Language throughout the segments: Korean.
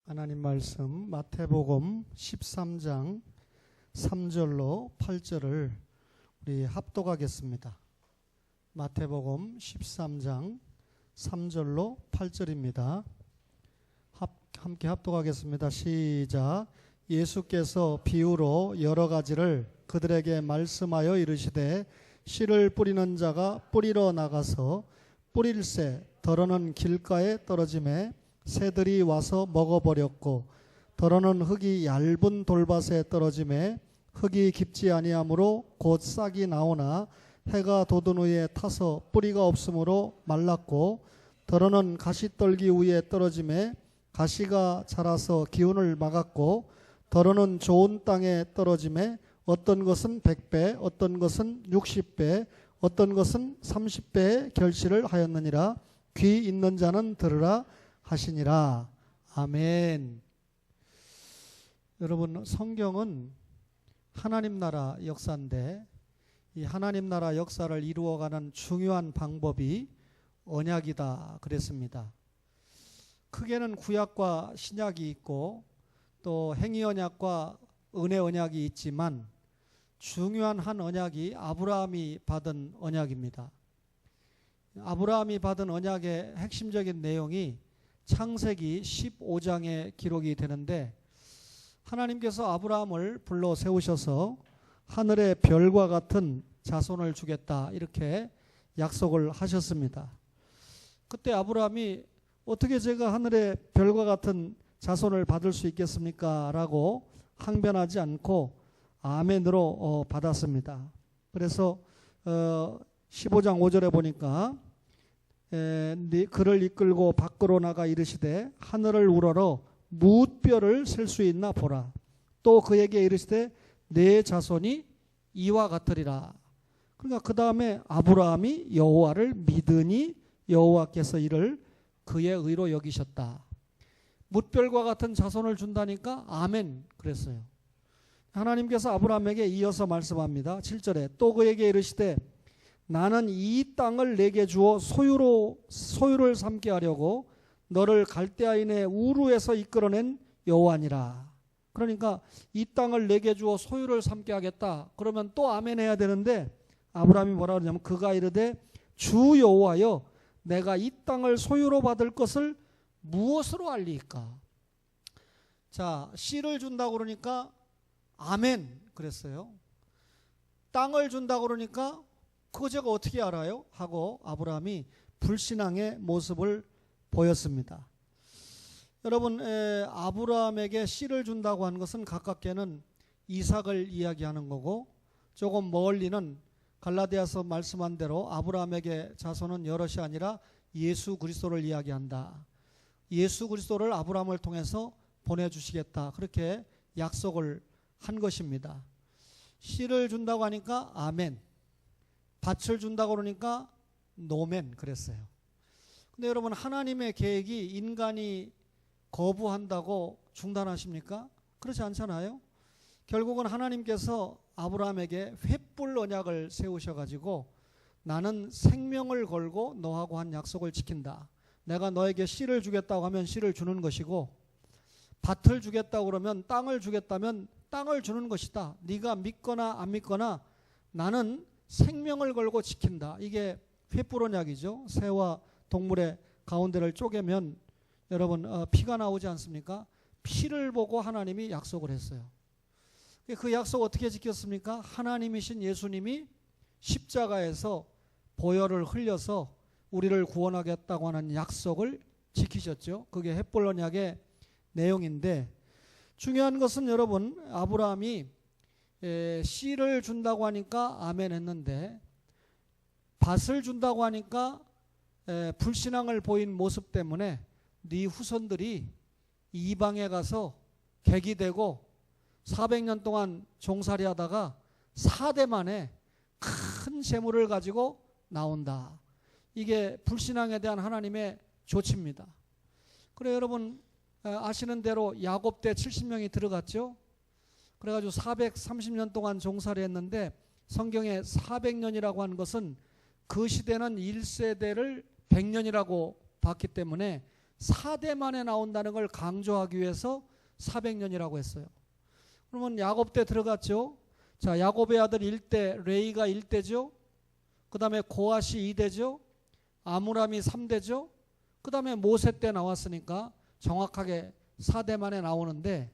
하나님 말씀 마태복음 13장 3절로 8절을 우리 합독하겠습니다. 마태복음 13장 3절로 8절입니다. 함께 합독하겠습니다. 시작. 예수께서 비유로 여러 가지를 그들에게 말씀하여 이르시되 씨를 뿌리는 자가 뿌리러 나가서 뿌릴새 더러는 길가에 떨어지매 새들이 와서 먹어버렸고 더러는 흙이 얇은 돌밭에 떨어지매 흙이 깊지 아니하므로 곧 싹이 나오나 해가 돋은 후에 타서 뿌리가 없으므로 말랐고 더러는 가시떨기 위에 떨어지매 가시가 자라서 기운을 막았고 더러는 좋은 땅에 떨어지매 어떤 것은 100배 어떤 것은 60배 어떤 것은 30배의 결실을 하였느니라. 귀 있는 자는 들으라 하시니라. 아멘. 여러분, 성경은 하나님 나라 역사인데 이 하나님 나라 역사를 이루어가는 중요한 방법이 언약이다 그랬습니다. 크게는 구약과 신약이 있고 또 행위 언약과 은혜 언약이 있지만 중요한 한 언약이 아브라함이 받은 언약입니다. 아브라함이 받은 언약의 핵심적인 내용이 창세기 15장에 기록이 되는데 하나님께서 아브라함을 불러 세우셔서 하늘의 별과 같은 자손을 주겠다 이렇게 약속을 하셨습니다. 그때 아브라함이 어떻게 제가 하늘의 별과 같은 자손을 받을 수 있겠습니까? 라고 항변하지 않고 아멘으로 받았습니다. 그래서 15장 5절에 보니까 그를 이끌고 밖으로 나가 이르시되 하늘을 우러러 무엇별을 셀 수 있나 보라. 또 그에게 이르시되 내 자손이 이와 같으리라. 그러니까 그 다음에 아브라함이 여호와를 믿으니 여호와께서 이를 그의 의로 여기셨다. 뭇별과 같은 자손을 준다니까 아멘 그랬어요. 하나님께서 아브라함에게 이어서 말씀합니다. 7절에 또 그에게 이르시되 나는 이 땅을 내게 주어 소유를 삼게 하려고 너를 갈대아인의 우르에서 이끌어낸 여호와니라. 그러니까 이 땅을 내게 주어 소유를 삼게 하겠다. 그러면 또 아멘 해야 되는데 아브라함이 뭐라 그러냐면 그가 이르되 주 여호와여 내가 이 땅을 소유로 받을 것을 무엇으로 알리까? 자, 씨를 준다고 그러니까 아멘 그랬어요. 땅을 준다고 그러니까 그거 제가 어떻게 알아요? 하고 아브라함이 불신앙의 모습을 보였습니다. 여러분, 아브라함에게 씨를 준다고 하는 것은 가깝게는 이삭을 이야기하는 거고 조금 멀리는 갈라디아서 말씀한 대로 아브라함에게 자손은 여럿이 아니라 예수 그리스도를 이야기한다. 예수 그리스도를 아브라함을 통해서 보내주시겠다. 그렇게 약속을 한 것입니다. 씨를 준다고 하니까 아멘, 밭을 준다고 그러니까 노멘 그랬어요. 근데 여러분, 하나님의 계획이 인간이 거부한다고 중단하십니까? 그렇지 않잖아요. 결국은 하나님께서 아브라함에게 횃불 언약을 세우셔가지고 나는 생명을 걸고 너하고 한 약속을 지킨다. 내가 너에게 씨를 주겠다고 하면 씨를 주는 것이고 밭을 주겠다고 그러면 땅을 주겠다면 땅을 주는 것이다. 네가 믿거나 안 믿거나 나는 생명을 걸고 지킨다. 이게 횃불 언약이죠. 새와 동물의 가운데를 쪼개면 여러분 피가 나오지 않습니까? 피를 보고 하나님이 약속을 했어요. 그 약속 어떻게 지켰습니까? 하나님이신 예수님이 십자가에서 보혈을 흘려서 우리를 구원하겠다고 하는 약속을 지키셨죠. 그게 횃불 언약의 내용인데 중요한 것은 여러분 아브라함이 씨를 준다고 하니까 아멘 했는데 밭을 준다고 하니까 불신앙을 보인 모습 때문에 네 후손들이 이방에 가서 객이 되고 400년 동안 종살이 하다가 4대 만에 큰 재물을 가지고 나온다. 이게 불신앙에 대한 하나님의 조치입니다. 그래 여러분 아시는 대로 야곱 때 70명이 들어갔죠. 그래가지고 430년 동안 종살이 했는데 성경에 400년이라고 하는 것은 그 시대는 1세대를 100년이라고 봤기 때문에 4대 만에 나온다는 걸 강조하기 위해서 400년이라고 했어요. 그러면 야곱 때 들어갔죠. 자, 야곱의 아들 1대, 레이가 1대죠. 그 다음에 고앗이 2대죠. 아므람이 3대죠. 그 다음에 모세 때 나왔으니까 정확하게 4대 만에 나오는데,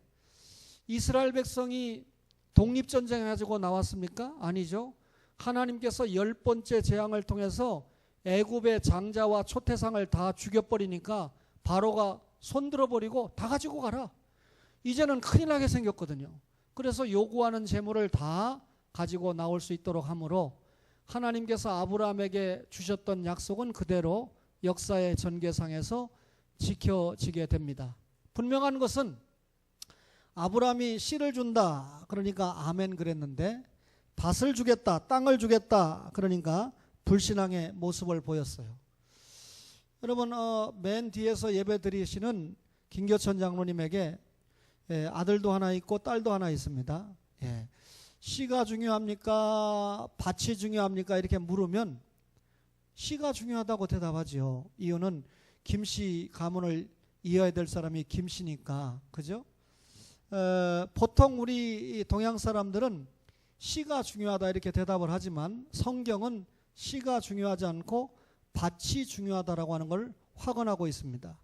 이스라엘 백성이 독립전쟁 가지고 나왔습니까? 아니죠. 하나님께서 10번째 재앙을 통해서 애굽의 장자와 초태상을 다 죽여버리니까 바로가 손들어버리고 다 가지고 가라. 이제는 큰일 나게 생겼거든요. 그래서 요구하는 재물을 다 가지고 나올 수 있도록 하므로 하나님께서 아브라함에게 주셨던 약속은 그대로 역사의 전개상에서 지켜지게 됩니다. 분명한 것은 아브라함이 씨를 준다 그러니까 아멘 그랬는데, 밭을 주겠다, 땅을 주겠다 그러니까 불신앙의 모습을 보였어요. 여러분, 맨 뒤에서 예배 드리시는 김교천 장로님에게 아들도 하나 있고 딸도 하나 있습니다. 씨가 중요합니까? 밭이 중요합니까? 이렇게 물으면 씨가 중요하다고 대답하지요. 이유는 김씨 가문을 이어야 될 사람이 김씨니까. 그죠? 보통 우리 동양 사람들은 씨가 중요하다 이렇게 대답을 하지만 성경은 씨가 중요하지 않고 밭이 중요하다라고 하는 걸 확언하고 있습니다.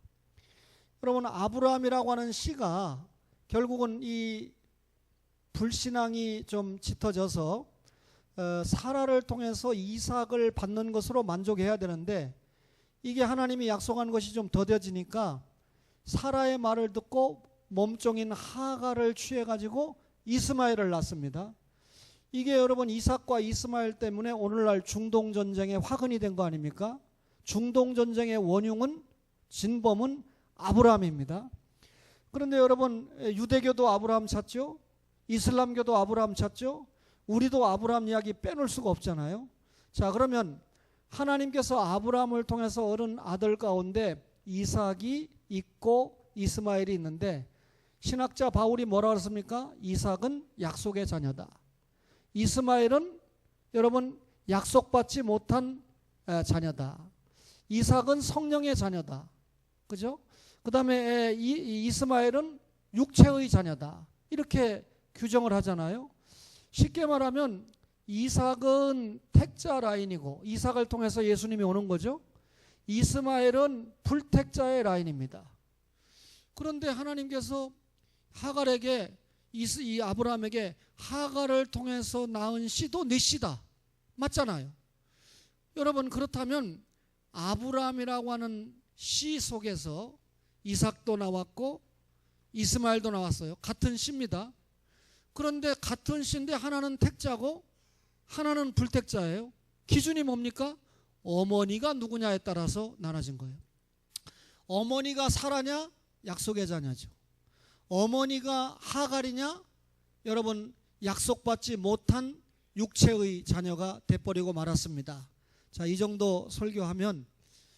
여러분, 아브라함이라고 하는 씨가 결국은 이 불신앙이 좀 짙어져서 사라를 통해서 이삭을 받는 것으로 만족해야 되는데, 이게 하나님이 약속한 것이 좀 더뎌지니까 사라의 말을 듣고 몸종인 하갈을 취해가지고 이스마엘을 낳습니다. 이게 여러분 이삭과 이스마엘 때문에 오늘날 중동전쟁의 화근이 된 거 아닙니까? 중동전쟁의 원흉은, 진범은 아브라함입니다. 그런데 여러분, 유대교도 아브라함 찾죠? 이슬람교도 아브라함 찾죠? 우리도 아브라함 이야기 빼놓을 수가 없잖아요. 자, 그러면 하나님께서 아브라함을 통해서 얻은 아들 가운데 이삭이 있고 이스마엘이 있는데, 신학자 바울이 뭐라 그랬습니까? 이삭은 약속의 자녀다. 이스마엘은 여러분 약속받지 못한 자녀다. 이삭은 성령의 자녀다. 그죠? 그 다음에 이스마엘은 육체의 자녀다. 이렇게 규정을 하잖아요. 쉽게 말하면 이삭은 택자 라인이고, 이삭을 통해서 예수님이 오는 거죠. 이스마엘은 불택자의 라인입니다. 그런데 하나님께서 하갈에게, 이 아브라함에게 하갈을 통해서 낳은 씨도 내 씨다. 맞잖아요. 여러분, 그렇다면 아브라함이라고 하는 씨 속에서 이삭도 나왔고 이스마엘도 나왔어요. 같은 씨입니다. 그런데 같은 씨인데 하나는 택자고 하나는 불택자예요. 기준이 뭡니까? 어머니가 누구냐에 따라서 나눠진 거예요. 어머니가 사라냐? 약속의 자녀죠. 어머니가 하갈이냐? 여러분, 약속받지 못한 육체의 자녀가 돼버리고 말았습니다. 자, 이 정도 설교하면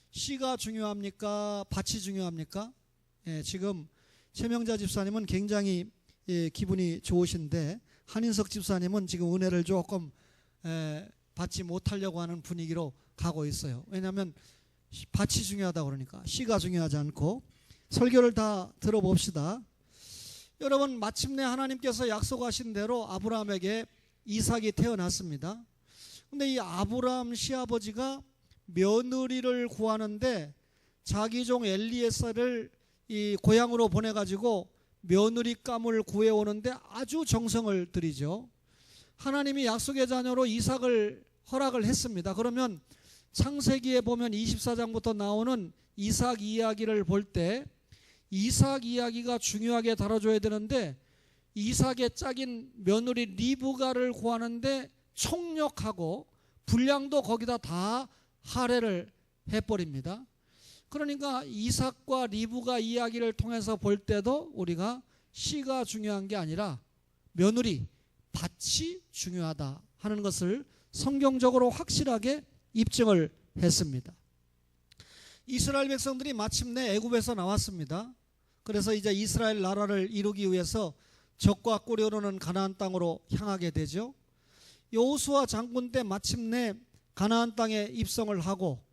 씨가 중요합니까? 밭이 중요합니까? 지금 최명자 집사님은 굉장히 기분이 좋으신데, 한인석 집사님은 지금 은혜를 조금 받지 못하려고 하는 분위기로 가고 있어요. 왜냐하면 밭이 중요하다 그러니까 씨가 중요하지 않고. 설교를 다 들어봅시다. 여러분, 마침내 하나님께서 약속하신 대로 아브라함에게 이삭이 태어났습니다. 근데 이 아브라함 시아버지가 며느리를 구하는데 자기 종 엘리에셀을 이 고향으로 보내가지고 며느리감을 구해오는데 아주 정성을 들이죠. 하나님이 약속의 자녀로 이삭을 허락을 했습니다. 그러면 창세기에 보면 24장부터 나오는 이삭 이야기를 볼 때 이삭 이야기가 중요하게 다뤄줘야 되는데, 이삭의 짝인 며느리 리브가를 구하는데 총력하고 분량도 거기다 다 할애를 해버립니다. 그러니까 이삭과 리브가 이야기를 통해서 볼 때도 우리가 씨가 중요한 게 아니라 며느리, 밭이 중요하다 하는 것을 성경적으로 확실하게 입증을 했습니다. 이스라엘 백성들이 마침내 애굽에서 나왔습니다. 그래서 이제 이스라엘 나라를 이루기 위해서 적과 꿀이 흐르는 가나안 땅으로 향하게 되죠. 여호수아 장군 때 마침내 가나안 땅에 입성을 하고,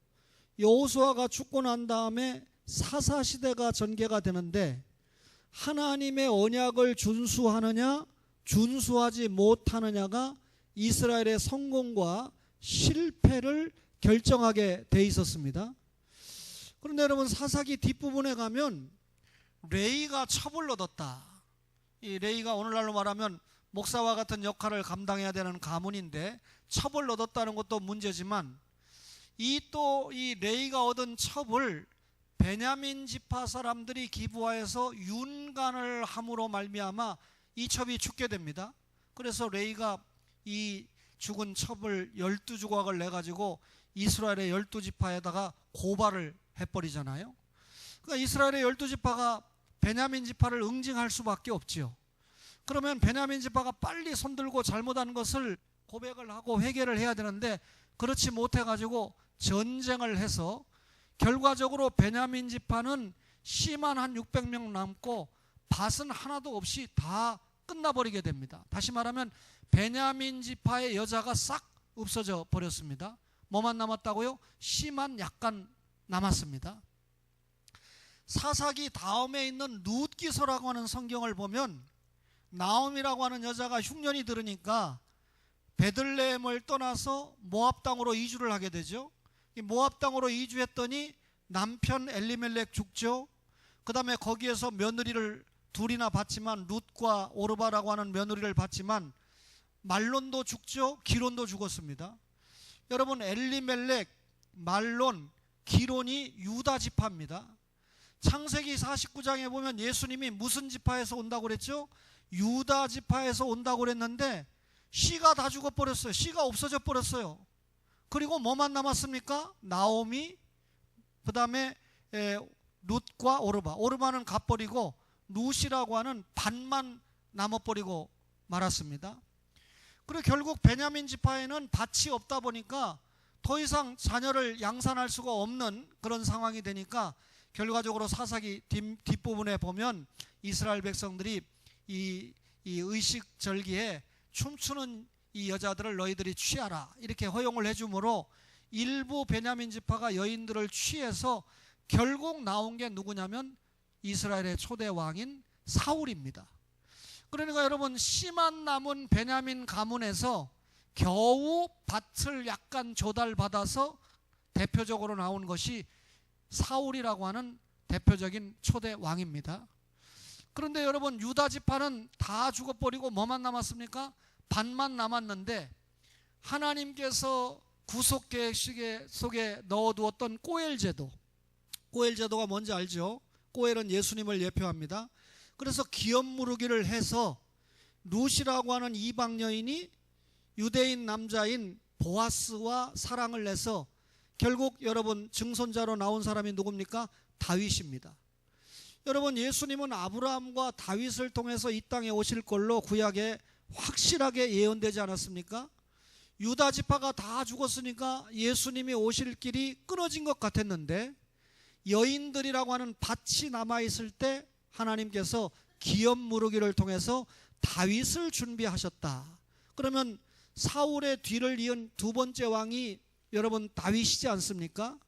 여호수아가 죽고 난 다음에 사사시대가 전개가 되는데 하나님의 언약을 준수하느냐 준수하지 못하느냐가 이스라엘의 성공과 실패를 결정하게 돼 있었습니다. 그런데 여러분, 사사기 뒷부분에 가면 레위가 첩을 얻었다. 이 레위가 오늘날로 말하면 목사와 같은 역할을 감당해야 되는 가문인데 첩을 얻었다는 것도 문제지만 이 레위가 얻은 첩을 베냐민 지파 사람들이 기부하여서 윤간을 함으로 말미암아 이 첩이 죽게 됩니다. 그래서 레위가 이 죽은 첩을 12조각을 내가지고 이스라엘의 12지파에다가 고발을 해버리잖아요. 그러니까 이스라엘의 12지파가 베냐민 지파를 응징할 수밖에 없지요. 그러면 베냐민 지파가 빨리 손들고 잘못한 것을 고백을 하고 회개를 해야 되는데 그렇지 못해가지고 전쟁을 해서 결과적으로 베냐민 지파는 씨만 한 600명 남고 밭은 하나도 없이 다 끝나버리게 됩니다. 다시 말하면 베냐민 지파의 여자가 싹 없어져 버렸습니다. 뭐만 남았다고요? 씨만 약간 남았습니다. 사사기 다음에 있는 룻기서라고 하는 성경을 보면 나옴이라고 하는 여자가 흉년이 들으니까 베들레헴을 떠나서 모압 땅으로 이주를 하게 되죠. 이 모압 땅으로 이주했더니 남편 엘리멜렉 죽죠. 그 다음에 거기에서 며느리를 둘이나 봤지만 룻과 오르바라고 하는 며느리를 봤지만 말론도 죽죠. 기론도 죽었습니다. 여러분, 엘리멜렉, 말론, 기론이 유다 지파입니다. 창세기 49장에 보면 예수님이 무슨 지파에서 온다고 그랬죠? 유다 지파에서 온다고 그랬는데 씨가 다 죽어버렸어요. 씨가 없어져 버렸어요. 그리고 뭐만 남았습니까? 나오미, 그 다음에 룻과 오르바. 오르바는 가버리고 룻이라고 하는 반만 남아버리고 말았습니다. 그리고 결국 베냐민 지파에는 밭이 없다 보니까 더 이상 자녀를 양산할 수가 없는 그런 상황이 되니까 결과적으로 사사기 뒷부분에 보면 이스라엘 백성들이 이 의식절기에 춤추는 이 여자들을 너희들이 취하라 이렇게 허용을 해주므로 일부 베냐민 지파가 여인들을 취해서 결국 나온 게 누구냐면 이스라엘의 초대 왕인 사울입니다. 그러니까 여러분, 씨만 남은 베냐민 가문에서 겨우 밭을 약간 조달받아서 대표적으로 나온 것이 사울이라고 하는 대표적인 초대 왕입니다. 그런데 여러분, 유다 지파는 다 죽어버리고 뭐만 남았습니까? 반만 남았는데 하나님께서 구속계획 속에 넣어두었던 꼬엘 제도, 꼬엘 제도가 뭔지 알죠? 꼬엘은 예수님을 예표합니다. 그래서 기업 무르기를 해서 룻이라고 하는 이방 여인이 유대인 남자인 보아스와 사랑을 해서 결국 여러분 증손자로 나온 사람이 누굽니까? 다윗입니다. 여러분, 예수님은 아브라함과 다윗을 통해서 이 땅에 오실 걸로 구약에 확실하게 예언되지 않았습니까? 유다 지파가 다 죽었으니까 예수님이 오실 길이 끊어진 것 같았는데 여인들이라고 하는 밭이 남아있을 때 하나님께서 기업 무르기를 통해서 다윗을 준비하셨다. 그러면 사울의 뒤를 이은 두 번째 왕이 여러분 다윗이지 않습니까?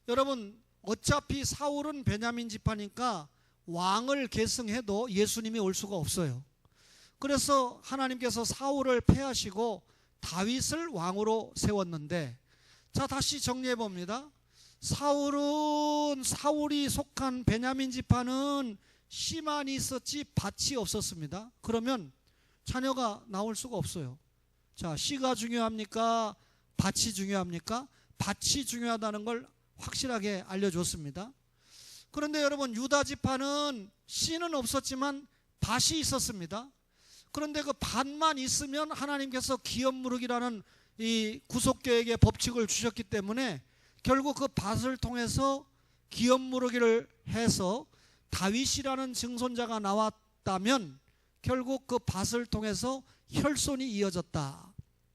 여러분, 어차피 사울은 베냐민 지파니까 왕을 계승해도 예수님이 올 수가 없어요. 그래서 하나님께서 사울을 패하시고 다윗을 왕으로 세웠는데, 자, 다시 정리해 봅니다. 사울이 속한 베냐민 지파는 씨만 있었지 밭이 없었습니다. 그러면 자녀가 나올 수가 없어요. 자, 씨가 중요합니까? 밭이 중요합니까? 밭이 중요하다는 걸 확실하게 알려줬습니다. 그런데 여러분, 유다 지파는 씨는 없었지만 밭이 있었습니다. 그런데 그 밭만 있으면 하나님께서 기업 무르기라는 이 구속계획의 법칙을 주셨기 때문에 결국 그 밭을 통해서 기업 무르기를 해서 다윗이라는 증손자가 나왔다면 결국 그 밭을 통해서 혈손이 이어졌다.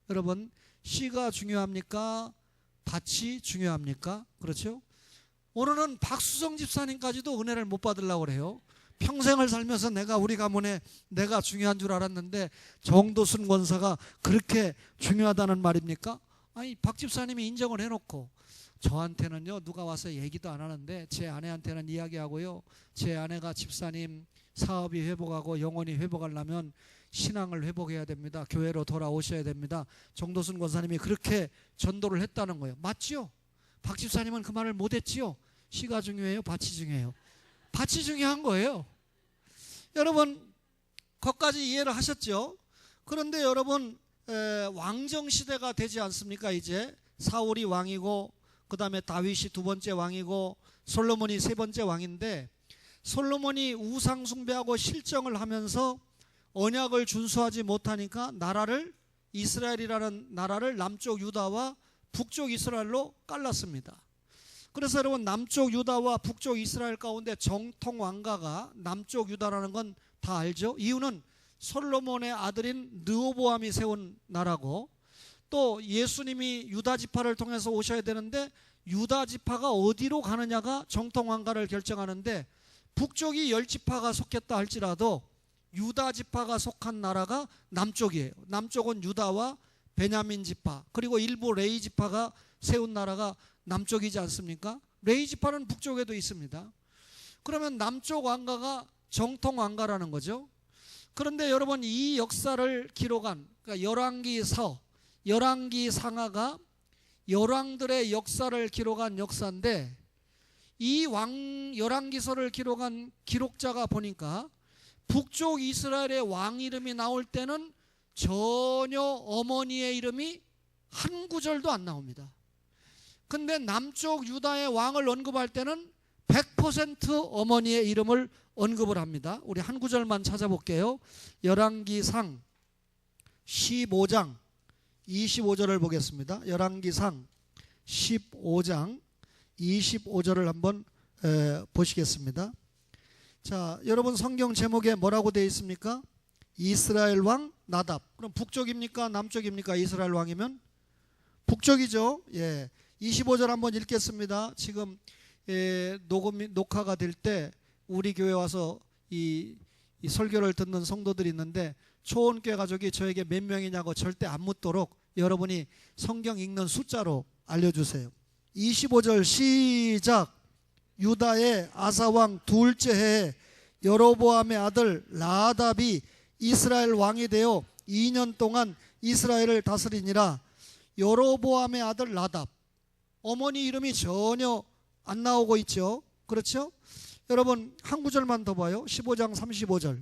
여러분, 씨가 중요합니까? 밭이 중요합니까? 그렇죠? 오늘은 박수정 집사님까지도 은혜를 못 받으려고 그래요. 평생을 살면서 우리 가문에 내가 중요한 줄 알았는데 정도순 권사가 그렇게 중요하다는 말입니까? 아니, 박 집사님이 인정을 해놓고 저한테는요 누가 와서 얘기도 안 하는데 제 아내한테는 이야기하고요. 제 아내가 집사님 사업이 회복하고 영혼이 회복하려면 신앙을 회복해야 됩니다. 교회로 돌아오셔야 됩니다. 정도순 권사님이 그렇게 전도를 했다는 거예요. 맞지요? 박 집사님은 그 말을 못했지요? 시가 중요해요? 밭이 중요해요? 밭이 중요한 거예요. 여러분 거기까지 이해를 하셨죠? 그런데 여러분 왕정시대가 되지 않습니까? 이제 사울이 왕이고 그 다음에 다윗이 두 번째 왕이고 솔로몬이 세 번째 왕인데, 솔로몬이 우상 숭배하고 실정을 하면서 언약을 준수하지 못하니까 이스라엘이라는 나라를 남쪽 유다와 북쪽 이스라엘로 갈랐습니다. 그래서 여러분 남쪽 유다와 북쪽 이스라엘 가운데 정통 왕가가 남쪽 유다라는 건 다 알죠? 이유는 솔로몬의 아들인 르호보암이 세운 나라고, 또 예수님이 유다 지파를 통해서 오셔야 되는데 유다 지파가 어디로 가느냐가 정통 왕가를 결정하는데, 북쪽이 10지파가 속했다 할지라도 유다 지파가 속한 나라가 남쪽이에요. 남쪽은 유다와 베냐민 지파, 그리고 일부 레위 지파가 세운 나라가 남쪽이지 않습니까? 레위 지파는 북쪽에도 있습니다. 그러면 남쪽 왕가가 정통 왕가라는 거죠. 그런데 여러분 이 역사를 기록한, 그러니까 열왕기서, 열왕기상하가 열왕들의 역사를 기록한 역사인데, 이 열왕기서를 기록한 기록자가 보니까 북쪽 이스라엘의 왕 이름이 나올 때는 전혀 어머니의 이름이 한 구절도 안 나옵니다. 근데 남쪽 유다의 왕을 언급할 때는 100% 어머니의 이름을 언급을 합니다. 우리 한 구절만 찾아볼게요. 열왕기상 15장 25절을 보겠습니다. 열왕기상 15장 25절을 한번 보시겠습니다. 자, 여러분 성경 제목에 뭐라고 되어 있습니까? 이스라엘 왕 나답. 그럼 북쪽입니까? 남쪽입니까? 이스라엘 왕이면 북쪽이죠. 예. 25절 한번 읽겠습니다. 지금 녹화가 될 때 우리 교회 와서 이 설교를 듣는 성도들이 있는데, 초원교회 가족이 저에게 몇 명이냐고 절대 안 묻도록 여러분이 성경 읽는 숫자로 알려주세요. 25절 시작. 유다의 아사왕 둘째 해에 여로보암의 아들 나답이 이스라엘 왕이 되어 2년 동안 이스라엘을 다스리니라. 여로보암의 아들 나답, 어머니 이름이 전혀 안 나오고 있죠. 그렇죠? 여러분 한 구절만 더 봐요. 15장 35절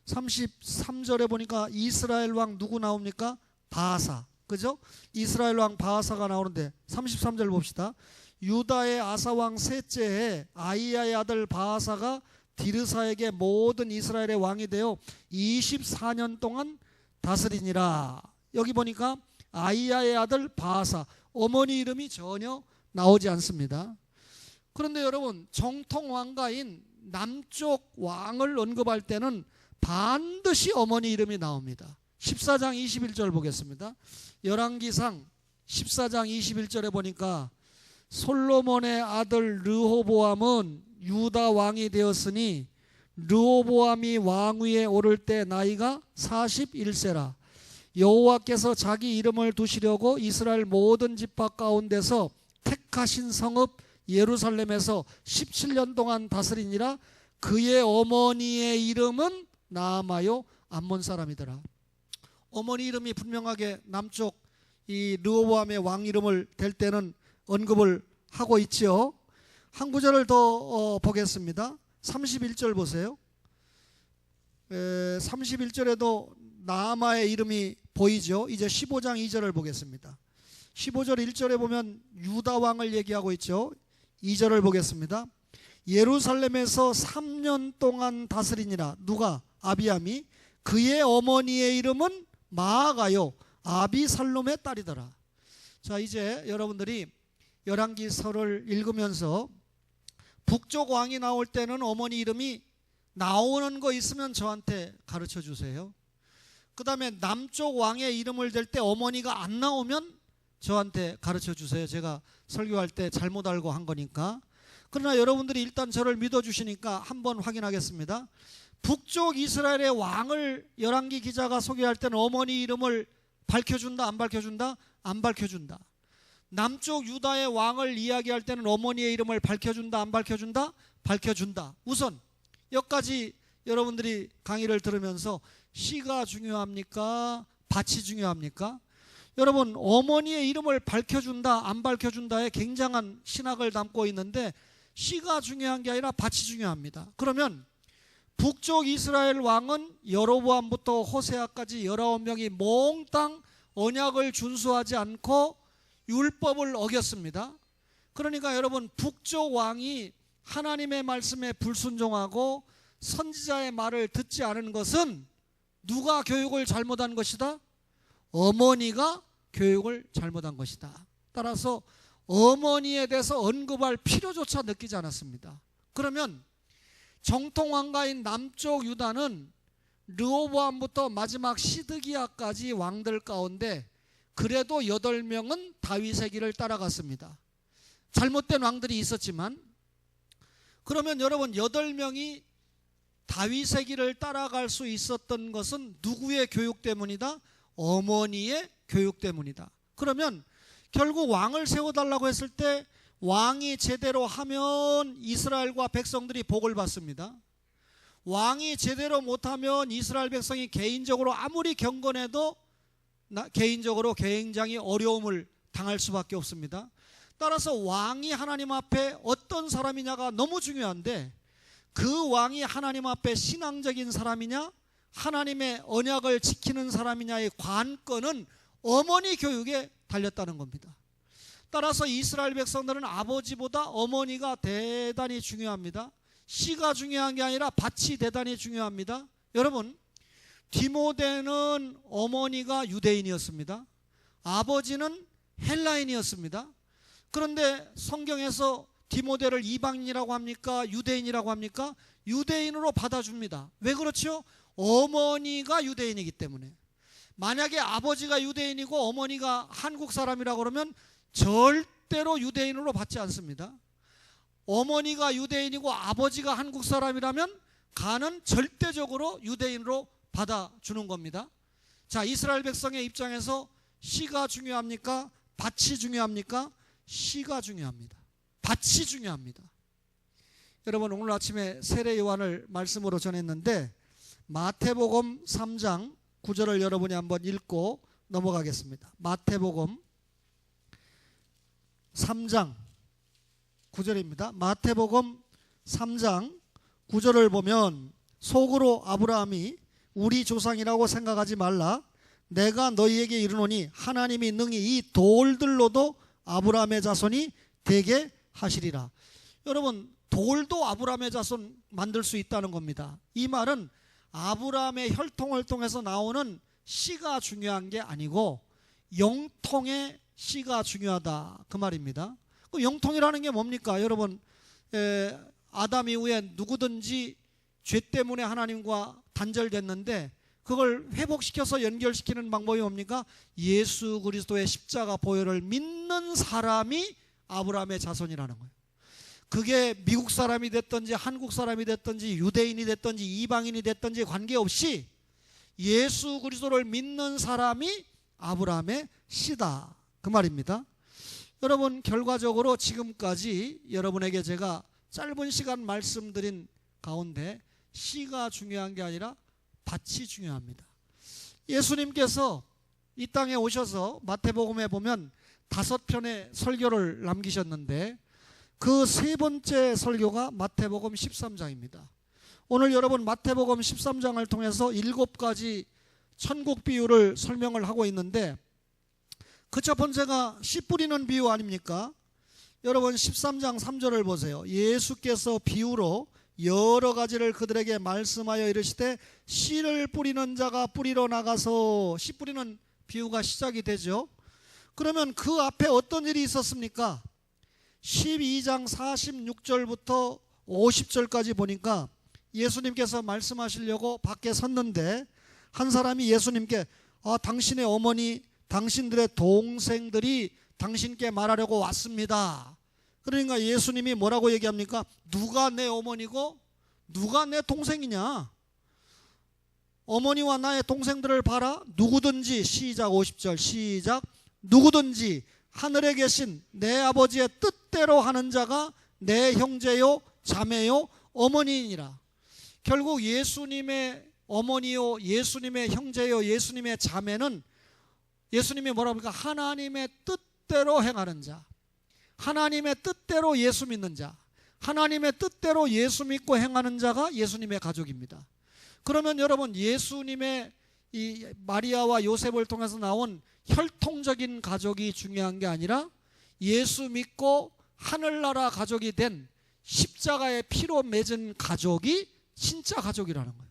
33절에 보니까 이스라엘 왕 누구 나옵니까? 바하사. 그죠? 이스라엘 왕 바하사가 나오는데 33절 봅시다. 유다의 아사왕 셋째 해 아이야의 아들 바하사가 디르사에게 모든 이스라엘의 왕이 되어 24년 동안 다스리니라. 여기 보니까 아이야의 아들 바하사, 어머니 이름이 전혀 나오지 않습니다. 그런데 여러분 정통 왕가인 남쪽 왕을 언급할 때는 반드시 어머니 이름이 나옵니다. 14장 21절 보겠습니다. 열왕기상 14장 21절에 보니까 솔로몬의 아들 르호보암은 유다 왕이 되었으니 르호보암이 왕위에 오를 때 나이가 41세라. 여호와께서 자기 이름을 두시려고 이스라엘 모든 지파 가운데서 택하신 성읍 예루살렘에서 17년 동안 다스리니라. 그의 어머니의 이름은 나아마요 암몬 사람이더라. 어머니 이름이 분명하게 남쪽 이 르호보암의 왕 이름을 댈 때는 언급을 하고 있죠. 한 구절을 더 보겠습니다. 31절 보세요. 31절에도 나아마의 이름이 보이죠. 이제 15장 2절을 보겠습니다. 15절 1절에 보면 유다 왕을 얘기하고 있죠. 2절을 보겠습니다. 예루살렘에서 3년 동안 다스리니라. 누가? 아비암이. 그의 어머니의 이름은 마아가요 아비살롬의 딸이더라. 자, 이제 여러분들이 열왕기서를 읽으면서 북쪽 왕이 나올 때는 어머니 이름이 나오는 거 있으면 저한테 가르쳐 주세요. 그 다음에 남쪽 왕의 이름을 댈 때 어머니가 안 나오면 저한테 가르쳐 주세요. 제가 설교할 때 잘못 알고 한 거니까. 그러나 여러분들이 일단 저를 믿어주시니까 한번 확인하겠습니다. 북쪽 이스라엘의 왕을 열왕기 기자가 소개할 때는 어머니 이름을 밝혀준다 안 밝혀준다? 안 밝혀준다. 남쪽 유다의 왕을 이야기할 때는 어머니의 이름을 밝혀준다, 안 밝혀준다? 밝혀준다. 우선 여기까지 여러분들이 강의를 들으면서 시가 중요합니까? 밭이 중요합니까? 여러분, 어머니의 이름을 밝혀준다, 안 밝혀준다에 굉장한 신학을 담고 있는데 시가 중요한 게 아니라 밭이 중요합니다. 그러면 북쪽 이스라엘 왕은 여로보암부터 호세아까지 19명이 몽땅 언약을 준수하지 않고 율법을 어겼습니다. 그러니까 여러분, 북쪽 왕이 하나님의 말씀에 불순종하고 선지자의 말을 듣지 않은 것은 누가 교육을 잘못한 것이다? 어머니가 교육을 잘못한 것이다. 따라서 어머니에 대해서 언급할 필요조차 느끼지 않았습니다. 그러면 정통 왕가인 남쪽 유다는 르호보암부터 마지막 시드기야까지 왕들 가운데 그래도 8명은 다윗의 길을 따라갔습니다. 잘못된 왕들이 있었지만, 그러면 여러분 8명이 다윗의 길을 따라갈 수 있었던 것은 누구의 교육 때문이다? 어머니의 교육 때문이다. 그러면 결국 왕을 세워달라고 했을 때 왕이 제대로 하면 이스라엘과 백성들이 복을 받습니다. 왕이 제대로 못하면 이스라엘 백성이 개인적으로 아무리 경건해도 개인적으로 굉장히 어려움을 당할 수밖에 없습니다. 따라서 왕이 하나님 앞에 어떤 사람이냐가 너무 중요한데, 그 왕이 하나님 앞에 신앙적인 사람이냐, 하나님의 언약을 지키는 사람이냐의 관건은 어머니 교육에 달렸다는 겁니다. 따라서 이스라엘 백성들은 아버지보다 어머니가 대단히 중요합니다. 씨가 중요한 게 아니라 밭이 대단히 중요합니다. 여러분, 디모데는 어머니가 유대인이었습니다. 아버지는 헬라인이었습니다. 그런데 성경에서 디모데를 이방인이라고 합니까? 유대인이라고 합니까? 유대인으로 받아줍니다. 왜 그렇죠? 어머니가 유대인이기 때문에. 만약에 아버지가 유대인이고 어머니가 한국 사람이라고 그러면 절대로 유대인으로 받지 않습니다. 어머니가 유대인이고 아버지가 한국 사람이라면 가는 절대적으로 유대인으로 받아주는 겁니다. 자, 이스라엘 백성의 입장에서 씨가 중요합니까? 밭이 중요합니까? 씨가 중요합니다. 밭이 중요합니다. 여러분, 오늘 아침에 세례 요한을 말씀으로 전했는데 마태복음 3장 9절을 여러분이 한번 읽고 넘어가겠습니다. 마태복음 3장 9절입니다. 마태복음 3장 9절을 보면 속으로 아브라함이 우리 조상이라고 생각하지 말라. 내가 너희에게 이르노니 하나님이 능히 이 돌들로도 아브라함의 자손이 되게 하시리라. 여러분, 돌도 아브라함의 자손 만들 수 있다는 겁니다. 이 말은 아브라함의 혈통을 통해서 나오는 씨가 중요한 게 아니고 영통의 씨가 중요하다, 그 말입니다. 그 영통이라는 게 뭡니까? 여러분, 아담 이후에 누구든지 죄 때문에 하나님과 단절됐는데 그걸 회복시켜서 연결시키는 방법이 뭡니까? 예수 그리스도의 십자가 보혈을 믿는 사람이 아브라함의 자손이라는 거예요. 그게 미국 사람이 됐든지 한국 사람이 됐든지 유대인이 됐든지 이방인이 됐든지 관계없이 예수 그리스도를 믿는 사람이 아브라함의 씨다, 그 말입니다. 여러분, 결과적으로 지금까지 여러분에게 제가 짧은 시간 말씀드린 가운데 씨가 중요한 게 아니라 밭이 중요합니다. 예수님께서 이 땅에 오셔서 마태복음에 보면 5편의 설교를 남기셨는데 그 세 번째 설교가 마태복음 13장입니다. 오늘 여러분 마태복음 13장을 통해서 7가지 천국 비유를 설명을 하고 있는데 그 첫 번째가 씨 뿌리는 비유 아닙니까? 여러분 13장 3절을 보세요. 예수께서 비유로 여러 가지를 그들에게 말씀하여 이르시되 씨를 뿌리는 자가 뿌리러 나가서, 씨 뿌리는 비유가 시작이 되죠. 그러면 그 앞에 어떤 일이 있었습니까? 12장 46절부터 50절까지 보니까 예수님께서 말씀하시려고 밖에 섰는데 한 사람이 예수님께 당신의 어머니, 당신들의 동생들이 당신께 말하려고 왔습니다. 그러니까 예수님이 뭐라고 얘기합니까? 누가 내 어머니고 누가 내 동생이냐? 어머니와 나의 동생들을 봐라. 누구든지, 시작 50절 시작, 누구든지 하늘에 계신 내 아버지의 뜻대로 하는 자가 내 형제요 자매요 어머니이니라. 결국 예수님의 어머니요 예수님의 형제요 예수님의 자매는 예수님이 뭐라고 합니까? 하나님의 뜻대로 행하는 자, 하나님의 뜻대로 예수 믿는 자, 하나님의 뜻대로 예수 믿고 행하는 자가 예수님의 가족입니다. 그러면 여러분, 예수님의 이 마리아와 요셉을 통해서 나온 혈통적인 가족이 중요한 게 아니라 예수 믿고 하늘나라 가족이 된 십자가의 피로 맺은 가족이 진짜 가족이라는 거예요.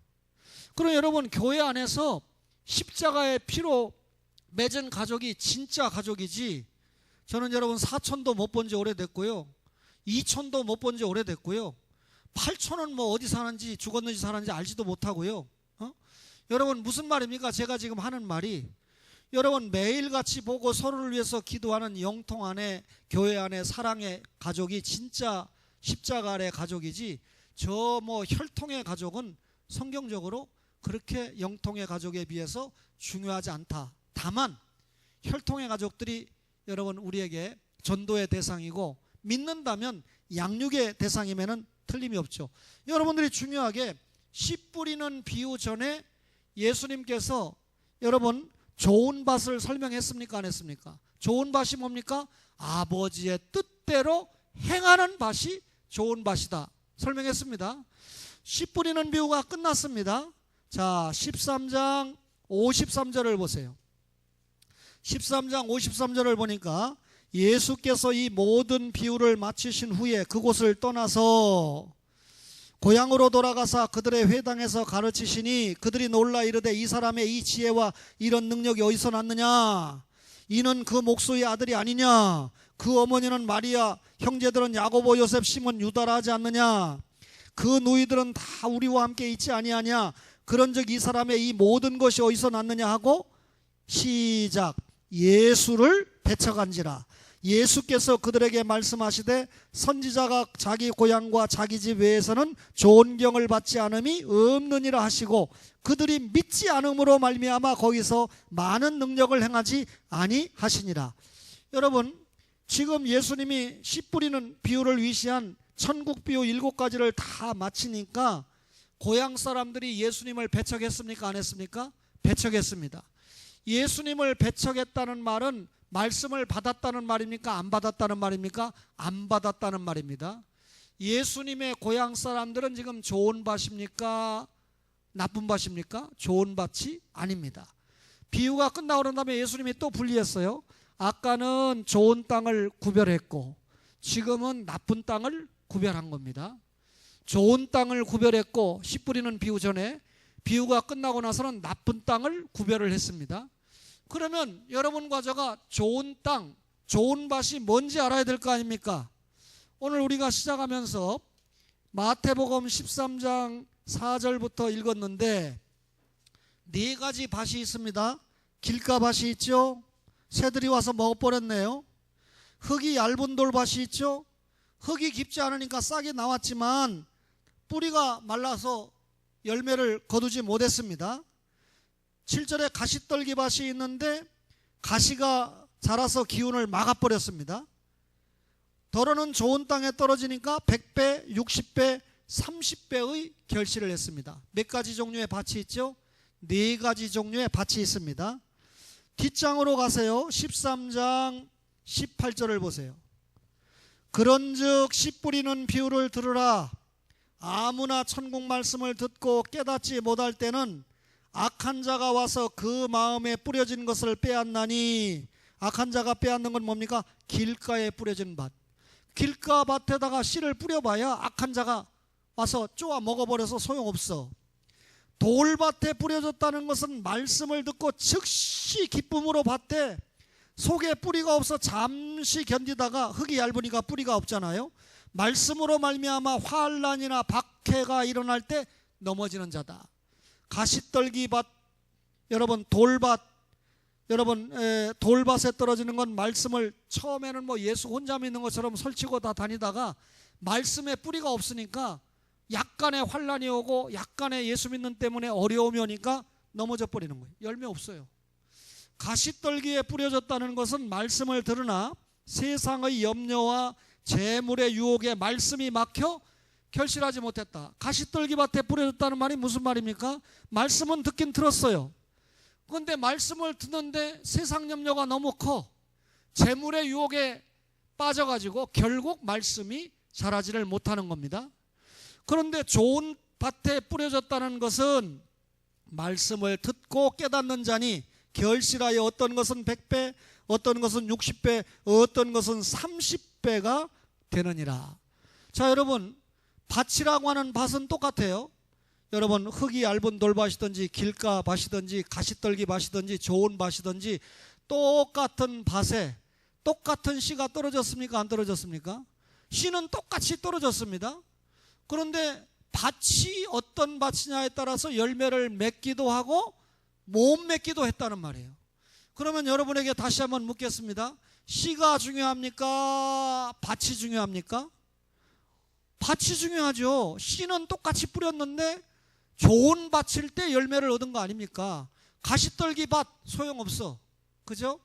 그럼 여러분, 교회 안에서 십자가의 피로 맺은 가족이 진짜 가족이지, 저는 여러분 사촌도 못 본 지 오래됐고요, 이촌도 못 본 지 오래됐고요, 팔촌은 뭐 어디 사는지 죽었는지 사는지 알지도 못하고요. 여러분, 무슨 말입니까? 제가 지금 하는 말이, 여러분 매일같이 보고 서로를 위해서 기도하는 영통 안에, 교회 안에 사랑의 가족이 진짜 십자가 아래 가족이지, 저 뭐 혈통의 가족은 성경적으로 그렇게 영통의 가족에 비해서 중요하지 않다. 다만 혈통의 가족들이 여러분 우리에게 전도의 대상이고, 믿는다면 양육의 대상임에는 틀림이 없죠. 여러분들이 중요하게 씨 뿌리는 비유 전에 예수님께서 여러분 좋은 밭을 설명했습니까? 안 했습니까? 좋은 밭이 뭡니까? 아버지의 뜻대로 행하는 밭이 좋은 밭이다 설명했습니다. 씨 뿌리는 비유가 끝났습니다. 자, 13장 53절을 보세요. 13장 53절을 보니까 예수께서 이 모든 비유를 마치신 후에 그곳을 떠나서 고향으로 돌아가사 그들의 회당에서 가르치시니, 그들이 놀라 이르되 이 사람의 이 지혜와 이런 능력이 어디서 났느냐? 이는 그 목소의 아들이 아니냐? 그 어머니는 마리아, 형제들은 야고보, 요셉, 시몬, 유다라 하지 않느냐? 그 누이들은 다 우리와 함께 있지 아니하냐? 그런즉 이 사람의 이 모든 것이 어디서 났느냐 하고 시작. 예수를 배척한지라. 예수께서 그들에게 말씀하시되 선지자가 자기 고향과 자기 집 외에서는 존경을 받지 않음이 없느니라 하시고, 그들이 믿지 않음으로 말미암아 거기서 많은 능력을 행하지 아니하시니라. 여러분, 지금 예수님이 씨 뿌리는 비유를 위시한 천국 비유 7가지를 다 마치니까 고향 사람들이 예수님을 배척했습니까? 안 했습니까? 배척했습니다. 예수님을 배척했다는 말은 말씀을 받았다는 말입니까? 안 받았다는 말입니까? 안 받았다는 말입니다. 예수님의 고향 사람들은 지금 좋은 밭입니까? 나쁜 밭입니까? 좋은 밭이 아닙니다. 비유가 끝나고 난 다음에 예수님이 또 분리했어요. 아까는 좋은 땅을 구별했고 지금은 나쁜 땅을 구별한 겁니다. 좋은 땅을 구별했고, 씨 뿌리는 비유 전에 비유가 끝나고 나서는 나쁜 땅을 구별을 했습니다. 그러면 여러분과 제가 좋은 땅, 좋은 밭이 뭔지 알아야 될 거 아닙니까? 오늘 우리가 시작하면서 마태복음 13장 4절부터 읽었는데 4가지 밭이 있습니다. 길가밭이 있죠. 새들이 와서 먹어버렸네요. 흙이 얇은 돌밭이 있죠. 흙이 깊지 않으니까 싹이 나왔지만 뿌리가 말라서 열매를 거두지 못했습니다. 7절에 가시떨기밭이 있는데 가시가 자라서 기운을 막아버렸습니다. 더러는 좋은 땅에 떨어지니까 100배, 60배, 30배의 결실을 했습니다. 몇 가지 종류의 밭이 있죠? 4가지 종류의 밭이 있습니다. 뒷장으로 가세요. 13장 18절을 보세요. 그런즉 씨 뿌리는 비유를 들으라. 아무나 천국 말씀을 듣고 깨닫지 못할 때는 악한 자가 와서 그 마음에 뿌려진 것을 빼앗나니, 악한 자가 빼앗는 건 뭡니까? 길가에 뿌려진 밭. 길가 밭에다가 씨를 뿌려봐야 악한 자가 와서 쪼아 먹어버려서 소용없어. 돌밭에 뿌려졌다는 것은 말씀을 듣고 즉시 기쁨으로 받되 속에 뿌리가 없어 잠시 견디다가 흙이 얇으니까 뿌리가 없잖아요. 말씀으로 말미암아 환난이나 박해가 일어날 때 넘어지는 자다. 가시떨기밭, 여러분 돌밭, 여러분 돌밭에 떨어지는 건 말씀을 처음에는 뭐 예수 혼자 믿는 것처럼 설치고 다 다니다가 말씀에 뿌리가 없으니까 약간의 환난이 오고 약간의 예수 믿는 때문에 어려움이 오니까 넘어져 버리는 거예요. 열매 없어요. 가시떨기에 뿌려졌다는 것은 말씀을 들으나 세상의 염려와 재물의 유혹에 말씀이 막혀 결실하지 못했다. 가시떨기밭에 뿌려졌다는 말이 무슨 말입니까? 말씀은 듣긴 들었어요. 그런데 말씀을 듣는데 세상 염려가 너무 커 재물의 유혹에 빠져가지고 결국 말씀이 자라지를 못하는 겁니다. 그런데 좋은 밭에 뿌려졌다는 것은 말씀을 듣고 깨닫는 자니 결실하여 어떤 것은 100배, 어떤 것은 60배, 어떤 것은 30배가 되느니라. 자, 여러분, 밭이라고 하는 밭은 똑같아요. 여러분, 흙이 얇은 돌밭이든지 길가 밭이든지 가시떨기 밭이든지 좋은 밭이든지 똑같은 밭에 똑같은 씨가 떨어졌습니까? 안 떨어졌습니까? 씨는 똑같이 떨어졌습니다. 그런데 밭이 어떤 밭이냐에 따라서 열매를 맺기도 하고 못 맺기도 했다는 말이에요. 그러면 여러분에게 다시 한번 묻겠습니다. 씨가 중요합니까? 밭이 중요합니까? 밭이 중요하죠. 씨는 똑같이 뿌렸는데 좋은 밭일 때 열매를 얻은 거 아닙니까? 가시떨기 밭 소용없어. 그죠?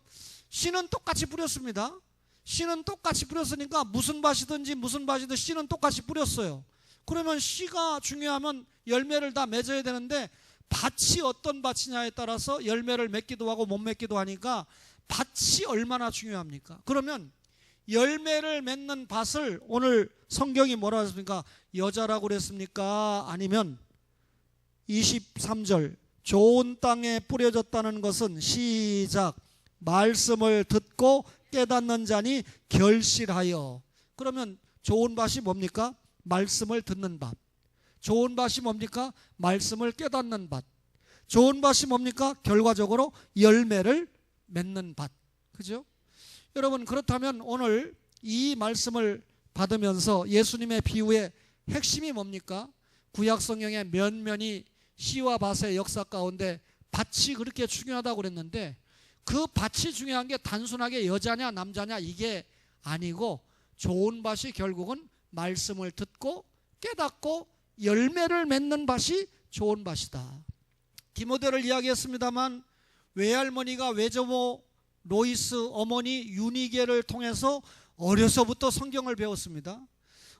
씨는 똑같이 뿌렸습니다. 씨는 똑같이 뿌렸으니까 무슨 밭이든지 씨는 똑같이 뿌렸어요. 그러면 씨가 중요하면 열매를 다 맺어야 되는데 밭이 어떤 밭이냐에 따라서 열매를 맺기도 하고 못 맺기도 하니까 밭이 얼마나 중요합니까? 그러면 열매를 맺는 밭을 오늘 성경이 뭐라 했습니까? 여자라고 그랬습니까? 아니면 23절 좋은 땅에 뿌려졌다는 것은 시작 말씀을 듣고 깨닫는 자니 결실하여. 그러면 좋은 밭이 뭡니까? 말씀을 듣는 밭. 좋은 밭이 뭡니까? 말씀을 깨닫는 밭. 좋은 밭이 뭡니까? 결과적으로 열매를 맺는 밭. 그죠? 여러분, 그렇다면 오늘 이 말씀을 받으면서 예수님의 비유의 핵심이 뭡니까? 구약 성경의 면면이 씨와 밭의 역사 가운데 밭이 그렇게 중요하다고 그랬는데 그 밭이 중요한 게 단순하게 여자냐 남자냐 이게 아니고 좋은 밭이 결국은 말씀을 듣고 깨닫고 열매를 맺는 밭이 좋은 밭이다. 디모데를 이야기했습니다만 외할머니가 외조모 로이스 어머니 유니게를 통해서 어려서부터 성경을 배웠습니다.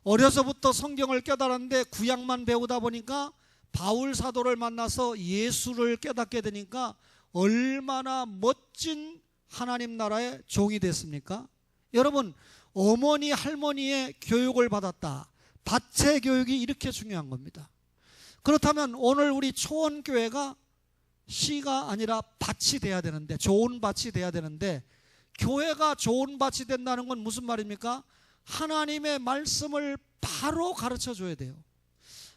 어려서부터 성경을 깨달았는데 구약만 배우다 보니까 바울 사도를 만나서 예수를 깨닫게 되니까 얼마나 멋진 하나님 나라의 종이 됐습니까? 여러분, 어머니 할머니의 교육을 받았다. 밭의 교육이 이렇게 중요한 겁니다. 그렇다면 오늘 우리 초원교회가 씨가 아니라 밭이 돼야 되는데, 좋은 밭이 돼야 되는데, 교회가 좋은 밭이 된다는 건 무슨 말입니까? 하나님의 말씀을 바로 가르쳐 줘야 돼요.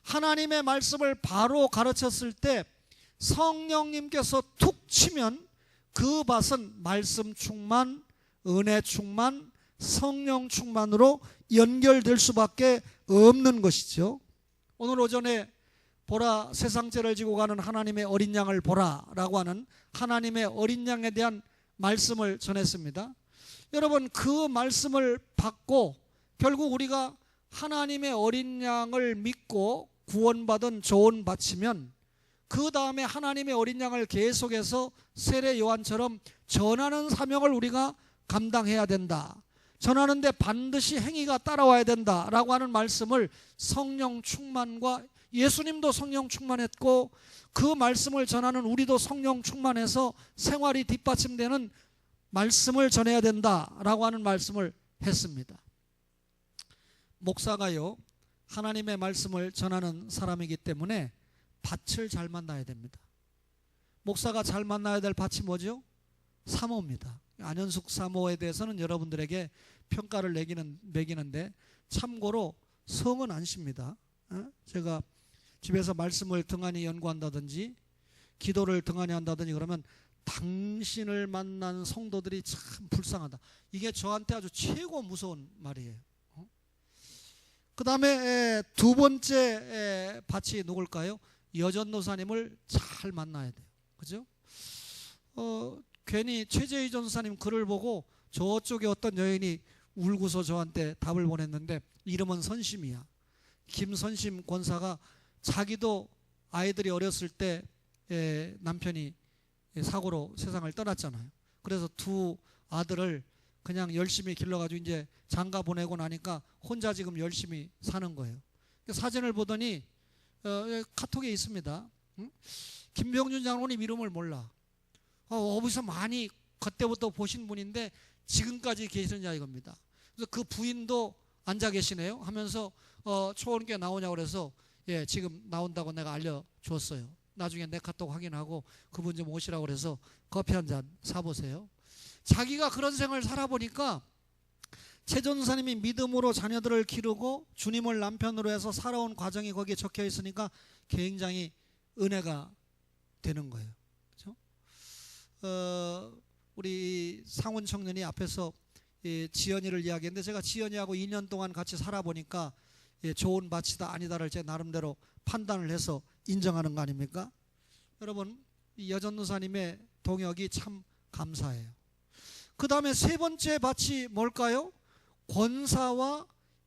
하나님의 말씀을 바로 가르쳤을 때 성령님께서 툭 치면 그 밭은 말씀 충만, 은혜 충만, 성령 충만으로 연결될 수밖에 없는 것이죠. 오늘 오전에 보라 세상죄를 지고 가는 하나님의 어린 양을 보라 라고 하는 하나님의 어린 양에 대한 말씀을 전했습니다. 여러분, 그 말씀을 받고 결국 우리가 하나님의 어린 양을 믿고 구원받은 좋은 밭이면 그 다음에 하나님의 어린 양을 계속해서 세례 요한처럼 전하는 사명을 우리가 감당해야 된다. 전하는데 반드시 행위가 따라와야 된다라고 하는 말씀을 성령 충만과 예수님도 성령 충만했고 그 말씀을 전하는 우리도 성령 충만해서 생활이 뒷받침되는 말씀을 전해야 된다라고 하는 말씀을 했습니다. 목사가요, 하나님의 말씀을 전하는 사람이기 때문에 밭을 잘 만나야 됩니다. 목사가 잘 만나야 될 밭이 뭐죠? 사모입니다. 안현숙 사모에 대해서는 여러분들에게 평가를 매기는데 참고로 성은 안 쉽니다. 제가 집에서 말씀을 등한히 연구한다든지 기도를 등한히 한다든지 그러면 당신을 만난 성도들이 참 불쌍하다. 이게 저한테 아주 최고 무서운 말이에요. 그 다음에 두 번째 밭이 누굴까요? 여전도사님을 잘 만나야 돼요. 그죠? 괜히 최재희 전도사님 글을 보고 저쪽에 어떤 여인이 울고서 저한테 답을 보냈는데 이름은 선심이야. 김선심 권사가 자기도 아이들이 어렸을 때 남편이 사고로 세상을 떠났잖아요. 그래서 두 아들을 그냥 열심히 길러가지고 이제 장가 보내고 나니까 혼자 지금 열심히 사는 거예요. 사진을 보더니 카톡에 있습니다. 응? 김병준 장로님 이름을 몰라. 어디서 많이 그때부터 보신 분인데 지금까지 계시느냐 이겁니다. 그래서 그 부인도 앉아 계시네요 하면서 초원교회 나오냐고 그래서 예, 지금 나온다고 내가 알려줬어요. 나중에 내 카톡 확인하고 그분 좀 오시라고 그래서 커피 한 잔 사보세요. 자기가 그런 생활을 살아보니까 최전사님이 믿음으로 자녀들을 기르고 주님을 남편으로 해서 살아온 과정이 거기에 적혀 있으니까 굉장히 은혜가 되는 거예요. 그렇죠? 우리 상훈 청년이 앞에서 지연이를 이야기했는데 제가 지연이하고 2년 동안 같이 살아보니까 좋은 밭이다 아니다를 제 나름대로 판단을 해서 인정하는 거 아닙니까? 여러분 이 여전도사님의 동역이 참 감사해요. 그 다음에 세 번째 밭이 뭘까요? 권사와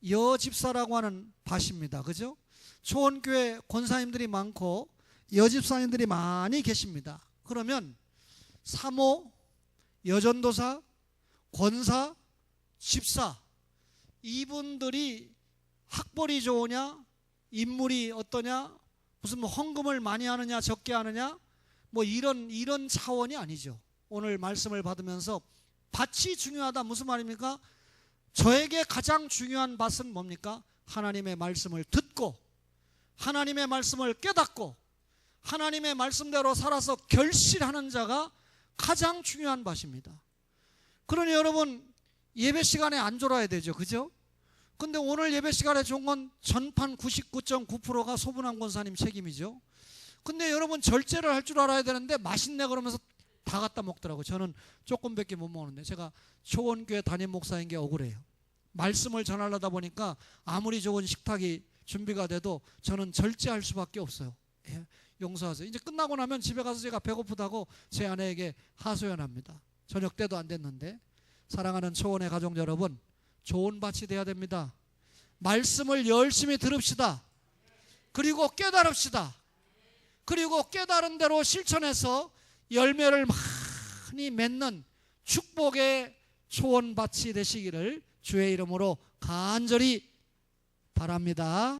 여집사라고 하는 밭입니다. 그죠? 초원교회 권사님들이 많고 여집사님들이 많이 계십니다. 그러면 사모, 여전도사, 권사, 집사 이분들이 학벌이 좋으냐 인물이 어떠냐 무슨 뭐 헌금을 많이 하느냐 적게 하느냐 뭐 이런 차원이 아니죠. 오늘 말씀을 받으면서 밭이 중요하다 무슨 말입니까? 저에게 가장 중요한 밭은 뭡니까? 하나님의 말씀을 듣고 하나님의 말씀을 깨닫고 하나님의 말씀대로 살아서 결실하는 자가 가장 중요한 밭입니다. 그러니 여러분 예배 시간에 안 졸아야 되죠. 그죠? 근데 오늘 예배 시간에 좋은 건 전판 99.9%가 소분한 권사님 책임이죠. 근데 여러분 절제를 할 줄 알아야 되는데 맛있네 그러면서 다 갖다 먹더라고요. 저는 조금밖에 못 먹는데 제가 초원교회 담임 목사인 게 억울해요. 말씀을 전하려다 보니까 아무리 좋은 식탁이 준비가 돼도 저는 절제할 수밖에 없어요. 예, 용서하세요. 이제 끝나고 나면 집에 가서 제가 배고프다고 제 아내에게 하소연합니다. 저녁 때도 안 됐는데 사랑하는 초원의 가족 여러분 좋은 밭이 돼야 됩니다. 말씀을 열심히 들읍시다. 그리고 깨달읍시다. 그리고 깨달은 대로 실천해서 열매를 많이 맺는 축복의 초원밭이 되시기를 주의 이름으로 간절히 바랍니다.